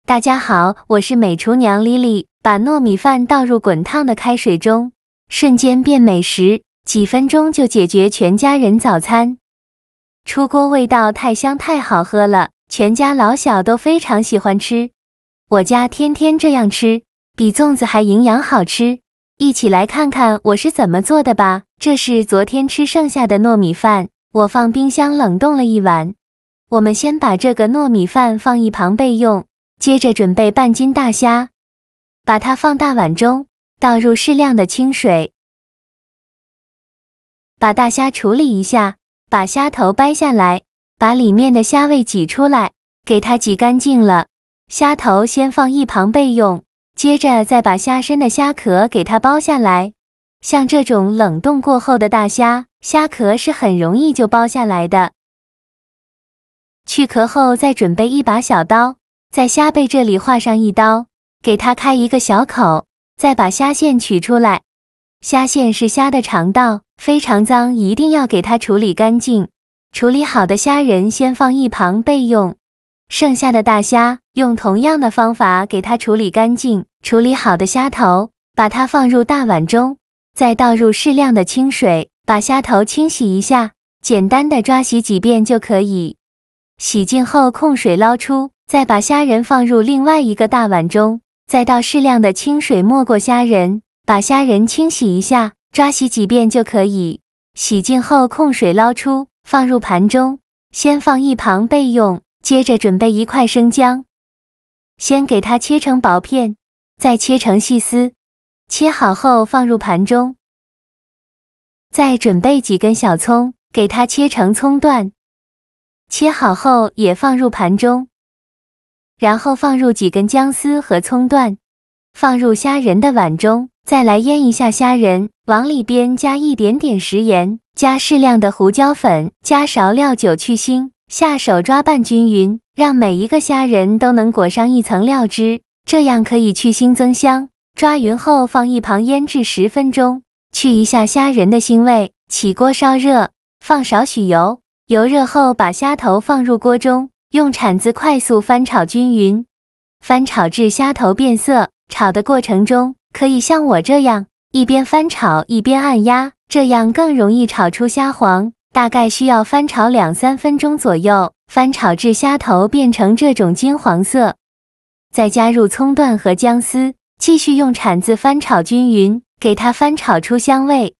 大家好，我是美厨娘莉莉。把糯米饭倒入滚烫的开水中，瞬间变美食，几分钟就解决全家人早餐。出锅味道太香太好喝了，全家老小都非常喜欢吃。我家天天这样吃，比粽子还营养好吃。一起来看看我是怎么做的吧。这是昨天吃剩下的糯米饭，我放冰箱冷冻了1晚。我们先把这个糯米饭放一旁备用，接着准备半斤大虾，把它放大碗中，倒入适量的清水，把大虾处理一下，把虾头掰下来，把里面的虾味挤出来，给它挤干净了。虾头先放一旁备用，接着再把虾身的虾壳给它剥下来。像这种冷冻过后的大虾，虾壳是很容易就剥下来的。去壳后再准备一把小刀，在虾背这里划上一刀，给它开一个小口，再把虾线取出来。虾线是虾的肠道，非常脏，一定要给它处理干净。处理好的虾仁先放一旁备用，剩下的大虾用同样的方法给它处理干净。处理好的虾头，把它放入大碗中，再倒入适量的清水，把虾头清洗一下，简单的抓洗几遍就可以。洗净后控水捞出，再把虾仁放入另外一个大碗中，再倒适量的清水没过虾仁，把虾仁清洗一下，抓洗几遍就可以。洗净后控水捞出，放入盘中，先放一旁备用。接着准备1块生姜，先给它切成薄片，再切成细丝，切好后放入盘中。再准备几根小葱，给它切成葱段，切好后也放入盘中。然后放入几根姜丝和葱段，放入虾仁的碗中，再来腌一下虾仁，往里边加一点点食盐，加适量的胡椒粉，加勺料酒去腥，下手抓拌均匀，让每一个虾仁都能裹上一层料汁，这样可以去腥增香。抓匀后放一旁腌制10分钟，去一下虾仁的腥味。起锅烧热，放少许油，油热后把虾头放入锅中，用铲子快速翻炒均匀，翻炒至虾头变色。炒的过程中，可以像我这样，一边翻炒一边按压，这样更容易炒出虾黄。大概需要翻炒2-3分钟左右，翻炒至虾头变成这种金黄色。再加入葱段和姜丝，继续用铲子翻炒均匀，给它翻炒出香味。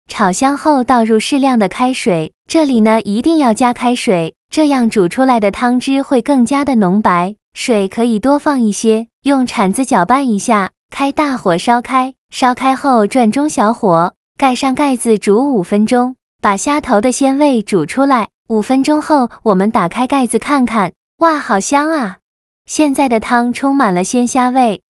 炒香后倒入适量的开水，这里呢一定要加开水，这样煮出来的汤汁会更加的浓白。水可以多放一些，用铲子搅拌一下，开大火烧开。烧开后转中小火，盖上盖子煮5分钟，把虾头的鲜味煮出来。5分钟后，我们打开盖子看看，哇，好香啊！现在的汤充满了鲜虾味。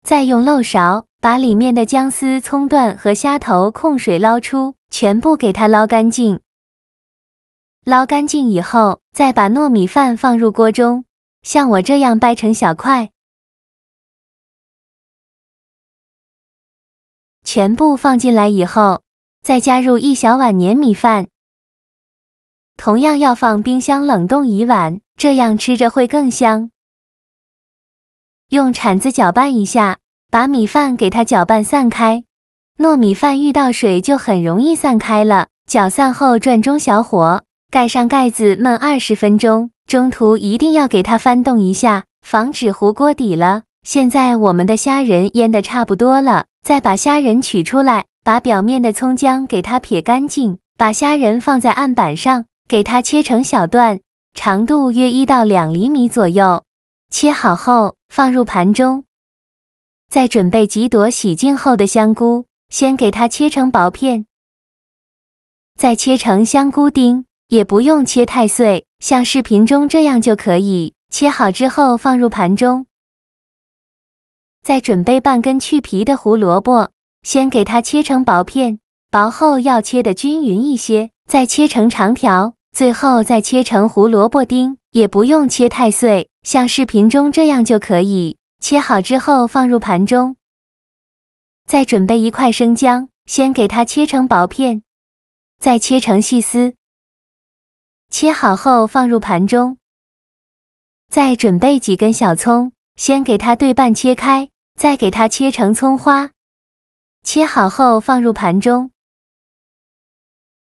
再用漏勺把里面的姜丝、葱段和虾头控水捞出，全部给它捞干净。捞干净以后，再把糯米饭放入锅中，像我这样掰成小块，全部放进来以后，再加入1小碗粘米饭，同样要放冰箱冷冻1晚，这样吃着会更香。用铲子搅拌一下，把米饭给它搅拌散开。糯米饭遇到水就很容易散开了，搅散后转中小火，盖上盖子焖20分钟，中途一定要给它翻动一下，防止糊锅底了。现在我们的虾仁腌得差不多了，再把虾仁取出来，把表面的葱姜给它撇干净，把虾仁放在案板上，给它切成小段，长度约1到2厘米左右。切好后放入盘中。再准备几朵洗净后的香菇，先给它切成薄片，再切成香菇丁，也不用切太碎，像视频中这样就可以。切好之后放入盘中。再准备半根去皮的胡萝卜，先给它切成薄片，薄后要切得均匀一些，再切成长条，最后再切成胡萝卜丁，也不用切太碎，像视频中这样就可以。切好之后放入盘中。再准备1块生姜，先给它切成薄片，再切成细丝。切好后放入盘中，再准备几根小葱，先给它对半切开，再给它切成葱花。切好后放入盘中。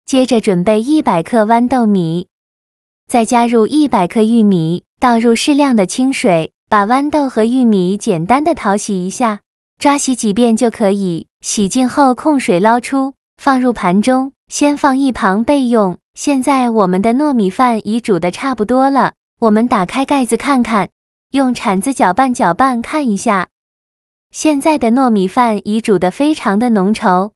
接着准备100克豌豆米，再加入100克玉米，倒入适量的清水，把豌豆和玉米简单的淘洗一下，抓洗几遍就可以。洗净后控水捞出，放入盘中，先放一旁备用。现在我们的糯米饭已煮得差不多了，我们打开盖子看看，用铲子搅拌搅拌看一下。现在的糯米饭已煮得非常的浓稠，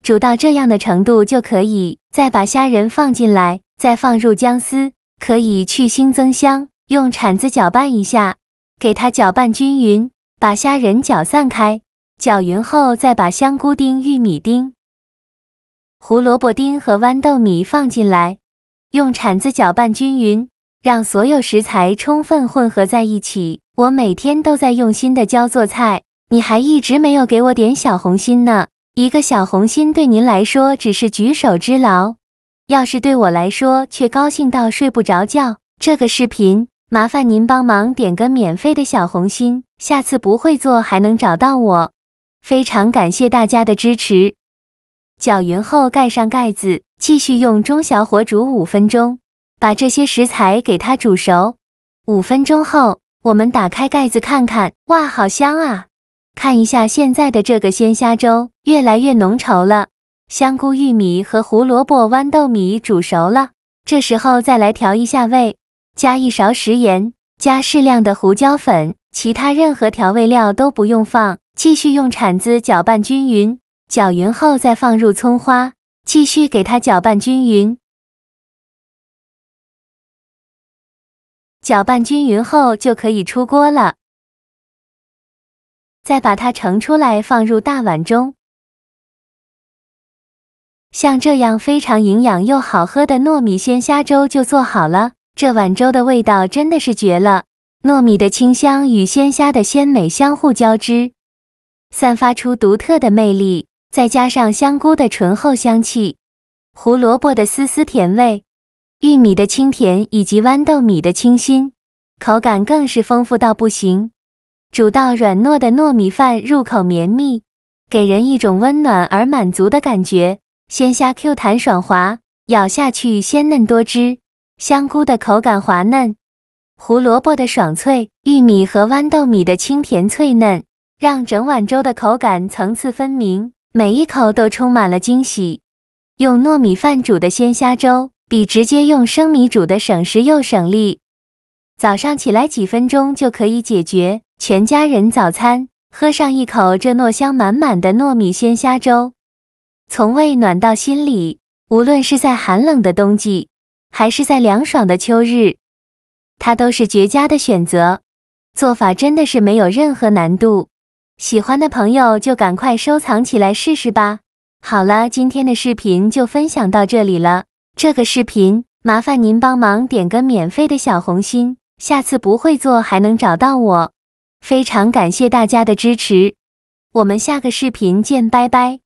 煮到这样的程度就可以，再把虾仁放进来，再放入姜丝，可以去腥增香，用铲子搅拌一下，给它搅拌均匀，把虾仁搅散开，搅匀后再把香菇丁、玉米丁、胡萝卜丁和豌豆米放进来，用铲子搅拌均匀，让所有食材充分混合在一起。我每天都在用心的教做菜，你还一直没有给我点小红心呢。一个小红心对您来说只是举手之劳，要是对我来说却高兴到睡不着觉。这个视频麻烦您帮忙点个免费的小红心，下次不会做还能找到我。非常感谢大家的支持。搅匀后盖上盖子，继续用中小火煮5分钟，把这些食材给它煮熟。5分钟后，我们打开盖子看看，哇，好香啊！看一下现在的这个鲜虾粥，越来越浓稠了。香菇、玉米和胡萝卜、豌豆米煮熟了，这时候再来调一下味，加1勺食盐，加适量的胡椒粉，其他任何调味料都不用放。继续用铲子搅拌均匀，搅匀后再放入葱花，继续给它搅拌均匀。搅拌均匀后就可以出锅了。再把它盛出来放入大碗中。像这样非常营养又好喝的糯米鲜虾粥就做好了，这碗粥的味道真的是绝了，糯米的清香与鲜虾的鲜美相互交织，散发出独特的魅力，再加上香菇的醇厚香气，胡萝卜的丝丝甜味，玉米的清甜以及豌豆米的清新，口感更是丰富到不行。煮到软糯的糯米饭入口绵密，给人一种温暖而满足的感觉。鲜虾 Q 弹爽滑，咬下去鲜嫩多汁，香菇的口感滑嫩，胡萝卜的爽脆，玉米和豌豆米的清甜脆嫩，让整碗粥的口感层次分明，每一口都充满了惊喜。用糯米饭煮的鲜虾粥，比直接用生米煮的省时又省力。早上起来几分钟就可以解决，全家人早餐，喝上一口这糯香满满的糯米鲜虾粥，从胃暖到心里。无论是在寒冷的冬季，还是在凉爽的秋日，它都是绝佳的选择。做法真的是没有任何难度，喜欢的朋友就赶快收藏起来试试吧。好了，今天的视频就分享到这里了。这个视频麻烦您帮忙点个免费的小红心，下次不会做还能找到我。非常感谢大家的支持，我们下个视频见，拜拜。